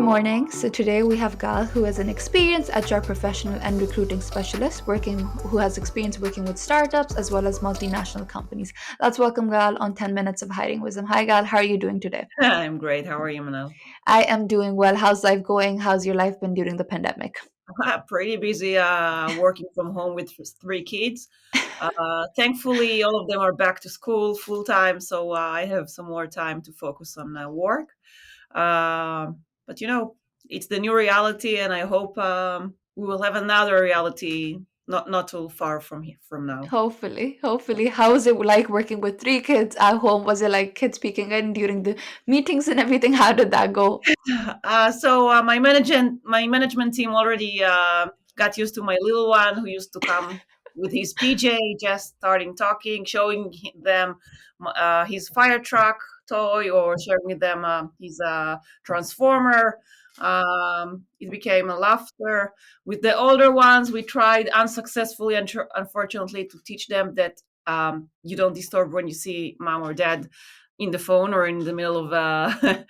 morning. So today we have Gal, who is an experienced HR professional and recruiting specialist, who has experience working with startups as well as multinational companies. Let's welcome Gal on 10 Minutes of Hiding Wisdom. Hi Gal, how are you doing today? I'm great. How are you, Manal? I am doing well. How's life going? How's your life been during the pandemic? Pretty busy working from home with three kids. Thankfully, all of them are back to school full time, so I have some more time to focus on work. But it's the new reality, and I hope we will have another reality not too far from now. Hopefully. How was it like working with three kids at home? Was it like kids peeking in during the meetings and everything? How did that go? So my management team already got used to my little one who used to come with his PJ, just starting talking, showing them his fire truck toy or sharing with them his transformer. It became a laughter. With the older ones, we tried unsuccessfully, unfortunately, to teach them that you don't disturb when you see mom or dad in the phone or in the middle of a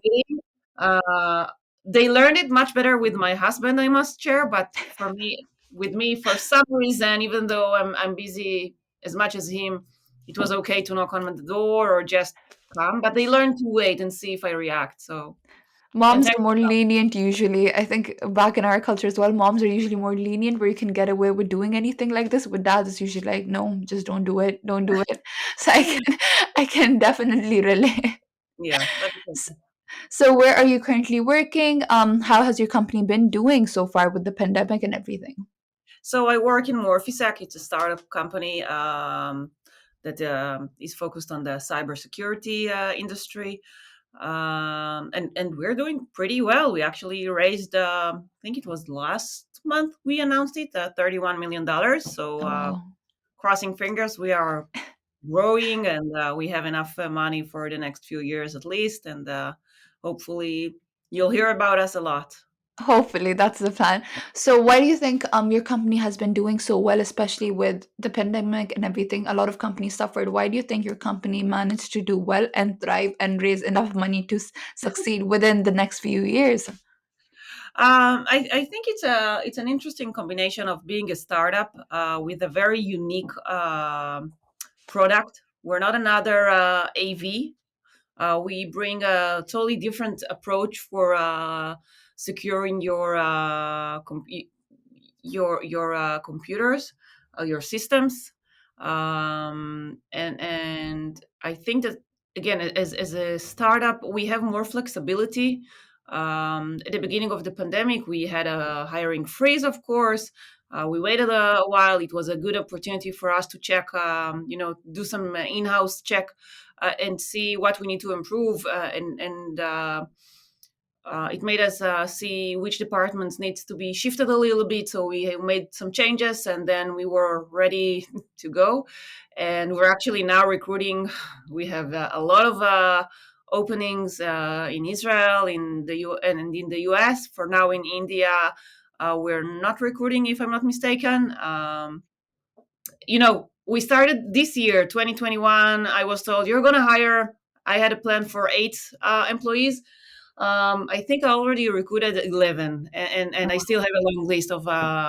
meeting. uh, they learned it much better with my husband, I must share. But with me, for some reason, even though I'm busy as much as him, it was okay to knock on the door or just come. But they learned to wait and see if I react. So, and Moms thank are more lenient usually. I think back in our culture as well, moms are usually more lenient where you can get away with doing anything like this. With dads, it's usually like, no, just don't do it, don't do it. So I can definitely relate. yeah. S- So where are you currently working? How has your company been doing so far with the pandemic and everything? So I work in Morphsec. It's a startup company that is focused on the cybersecurity industry. And we're doing pretty well. We actually raised, I think it was last month we announced it, $31 million. So Oh wow. crossing fingers, we are growing, and we have enough money for the next few years at least. And hopefully, you'll hear about us a lot. Hopefully, that's the plan. So why do you think your company has been doing so well, especially with the pandemic and everything? A lot of companies suffered. Why do you think your company managed to do well and thrive and raise enough money to succeed within the next few years? I think it's an interesting combination of being a startup with a very unique product. We're not another AV. We bring a totally different approach for securing your computers, your systems, and I think that again, as a startup, we have more flexibility. At the beginning of the pandemic, we had a hiring freeze, of course. We waited a while. It was a good opportunity for us to check, do some in-house check and see what we need to improve, and it made us see which departments needs to be shifted a little bit. So we made some changes, and then we were ready to go. And we're actually now recruiting. We have a lot of openings in Israel, and in the US. For now, in India, we're not recruiting, if I'm not mistaken. We started this year, 2021. I was told you're going to hire. I had a plan for 8 employees. I think I already recruited 11, and I still have a long list of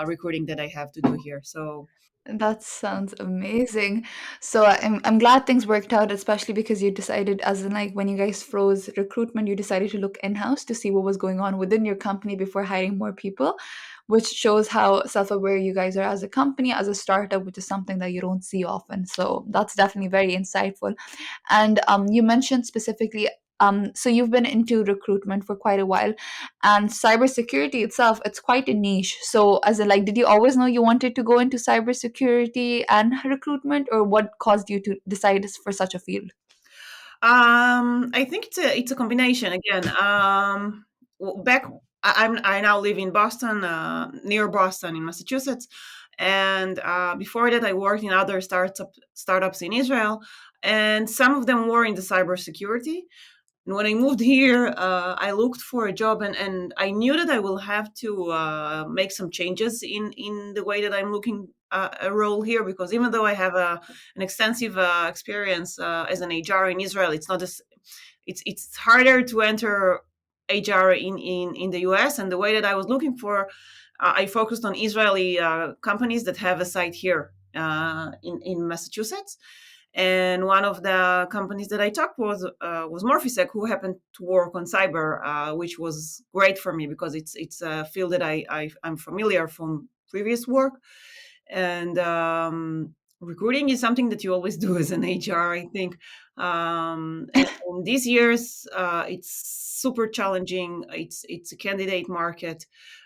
recruiting that I have to do here. So, That sounds amazing. So I'm glad things worked out, especially because you decided, as in like when you guys froze recruitment, you decided to look in-house to see what was going on within your company before hiring more people, which shows how self-aware you guys are as a company, as a startup, which is something that you don't see often. So that's definitely very insightful. And you mentioned specifically, so you've been into recruitment for quite a while, and cybersecurity itself, it's quite a niche. So, as in, like, did you always know you wanted to go into cybersecurity and recruitment, or what caused you to decide for such a field? I think it's a combination again. Back, I now live in Boston, near Boston in Massachusetts, and before that, I worked in other startups in Israel, and some of them were in the cybersecurity. And when I moved here, I looked for a job, and I knew that I will have to make some changes in the way that I'm looking a role here, because even though I have an extensive experience as an HR in Israel, it's not as it's harder to enter HR in the US. And the way that I was looking for, I focused on Israeli companies that have a site here in Massachusetts. And one of the companies that I talked was Morphsec, who happened to work on cyber, which was great for me because it's a field that I'm familiar from previous work. And recruiting is something that you always do as an HR, I think. And these years, it's super challenging. It's a candidate market.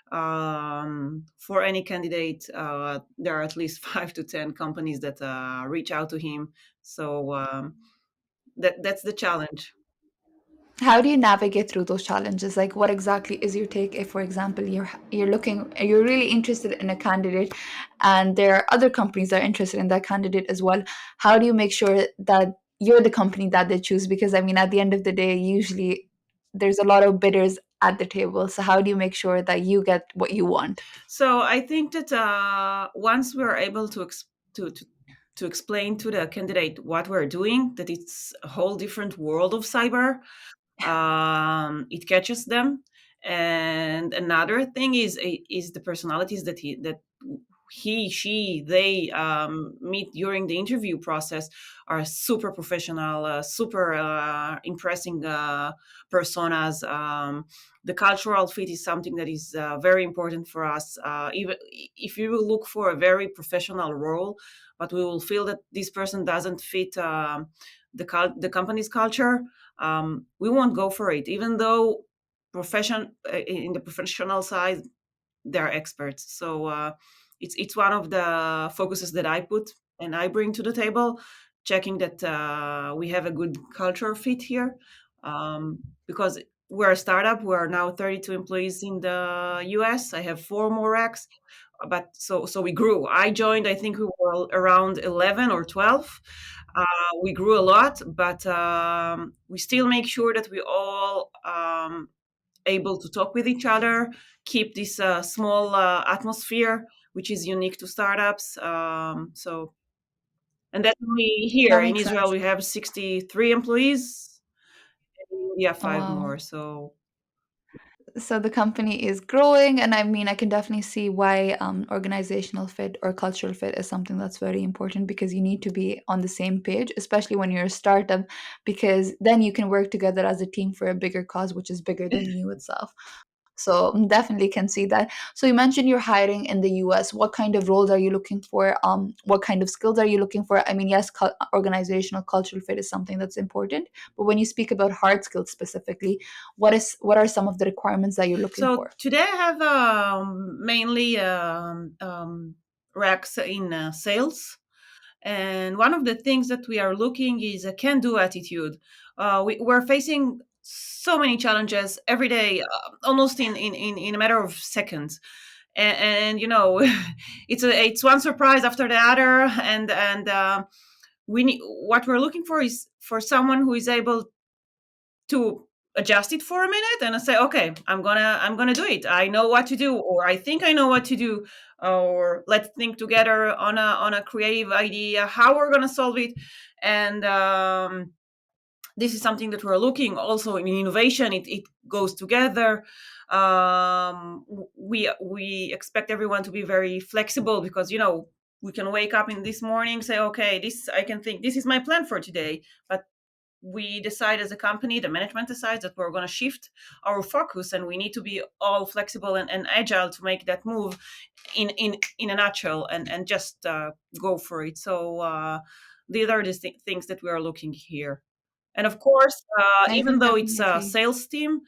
For any candidate, there are at least 5 to 10 companies that reach out to him. So that's the challenge. How do you navigate through those challenges? Like, what exactly is your take if, for example, you're really interested in a candidate, and there are other companies that are interested in that candidate as well? How do you make sure that you're the company that they choose? Because I mean, at the end of the day, usually there's a lot of bidders at the table. So how do you make sure that you get what you want? So I think that once we're able to explain to the candidate what we're doing, that it's a whole different world of cyber, it catches them. And another thing is the personalities that he, she, they meet during the interview process are super professional, super impressing personas. The cultural fit is something that is very important for us. Even if you will look for a very professional role, but we will feel that this person doesn't fit the company's culture, we won't go for it, even though profession in the professional side they're experts. So it's one of the focuses that I put and I bring to the table, checking that we have a good culture fit here, because we're a startup. We're now 32 employees in the US. I have 4 more racks, but so we grew. I joined, I think we were around 11 or 12. We grew a lot, but we still make sure that we all able to talk with each other, keep this small atmosphere, which is unique to startups. And that's only here That in makes Israel. sense. We have 63 employees. In India, Oh, five wow. more. So So the company is growing, and I mean, I can definitely see why organizational fit or cultural fit is something that's very important, because you need to be on the same page, especially when you're a startup, because then you can work together as a team for a bigger cause, which is bigger than you itself. So definitely can see that. So you mentioned you're hiring in the US. What kind of roles are you looking for? What kind of skills are you looking for? I mean, yes, organizational cultural fit is something that's important, but when you speak about hard skills specifically, what are some of the requirements that you're looking so for? today I have mainly racks in sales. And one of the things that we are looking is a can-do attitude. We're facing so many challenges every day, almost in a matter of seconds. And you know, it's one surprise after the other. And we need, what we're looking for is for someone who is able to adjust it for a minute and say, okay, I'm gonna do it. I know what to do, or I think I know what to do, or let's think together on a creative idea how we're gonna solve it. And this is something that we're looking also in innovation. It goes together. We expect everyone to be very flexible, because you know, we can wake up in this morning, say, okay, this, I can think this is my plan for today, but we decide as a company, the management decides that we're going to shift our focus, and we need to be all flexible and agile to make that move in a nutshell, and just go for it. So these are the things that we are looking here. And of course, I even can though it's definitely a see. sales team,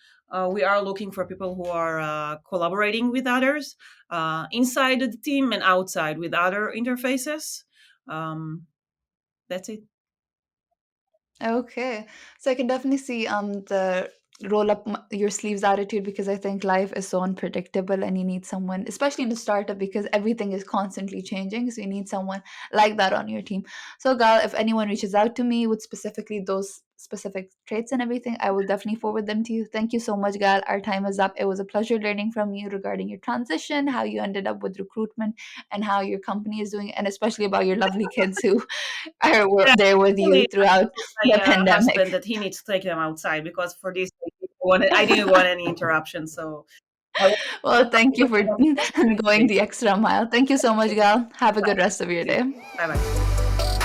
we are looking for people who are collaborating with others inside the team and outside with other interfaces. Um, that's it. Okay. So I can definitely see the roll up your sleeves attitude, because I think life is so unpredictable and you need someone, especially in the startup, because everything is constantly changing. So you need someone like that on your team. So Gal, if anyone reaches out to me with specifically those specific traits and everything, I will definitely forward them to you. Thank you so much, Gal. Our time is up. It was a pleasure learning from you regarding your transition, how you ended up with recruitment, and how your company is doing, and especially about your lovely kids who are Yeah, there with you really, throughout my the pandemic. husband that he needs to take them outside because for this. I didn't want any interruption, so I was Well, thank you for going great. the extra mile. Thank you so much, Thank Gal. Have a you. good rest of your day. Bye bye.